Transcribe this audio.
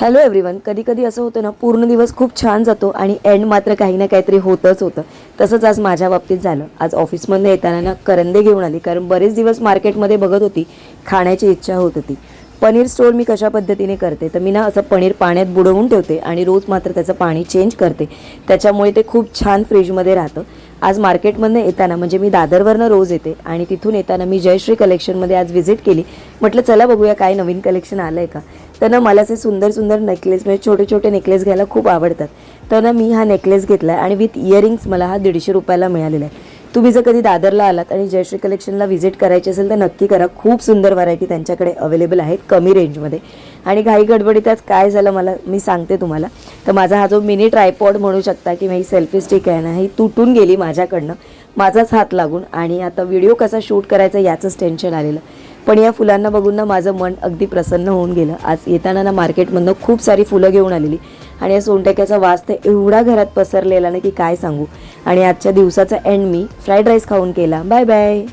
Hello everyone. कधी कधी असं होतं ना, पूर्ण दिवस खूप छान जातो आणि एंड मात्र काही ना काहीतरी होतच होतं. तसंच आज माझ्या बाबतीत झालं. आज ऑफिसमधनं येताना ना करंदे घेऊन आली, कारण बरेच दिवस मार्केटमध्ये बघत होती, खाण्याची इच्छा होत होती. पनीर स्टोर मी कशा पद्धतीने करते, तर मी ना असं पनीर पाण्यात बुडवून ठेवते आणि रोज मात्र त्याचं पाणी चेंज करते. त्याच्यामुळे ते खूप छान फ्रीजमध्ये राहतं. आज मार्केटमधनं येताना, म्हणजे मी दादरवरनं रोज येते आणि तिथून येताना मी जयश्री कलेक्शनमध्ये आज व्हिजिट केली. म्हटलं चला बघूया काय नवीन कलेक्शन आलं आहे का. तर ना मला असे सुंदर सुंदर नेकलेस, म्हणजे छोटे छोटे नेकलेस घ्यायला खूप आवडतात. तर ना मी हा नेकलेस घेतला आहे आणि विथ इयरिंग्स मला हा 150 रुपयाला मिळालेला आहे. तुम्ही जर कधी दादरला आलात आणि जयश्री कलेक्शनला व्हिजिट करायची असेल तर नक्की करा. खूप सुंदर व्हरायटी त्यांच्याकडे अवेलेबल आहेत कमी रेंजमध्ये. आणि घाई गडबडीत आज काय झालं मी सांगते तुम्हाला. तर माझा हा जो मिनी ट्रायपॉड म्हणू शकता किंवा ही सेल्फी स्टिक आहे ना, ही तुटून गेली माझ्याकडनं, माझाच हात लागून. आणि आता व्हिडिओ कसा शूट करायचा याचंच टेन्शन आलेलं. पण या फुलांना बघून ना माझं मन अगदी प्रसन्न होऊन गेलं. आज येताना ना मार्केटमधनं खूप सारी फुलं घेऊन आलेली आणि या सोनटक्याचा वास तर एवढा घरात पसरलेला ना की काय सांगू. आणि आजच्या दिवसाचा एंड मी फ्राईड राईस खाऊन केला. Bye bye.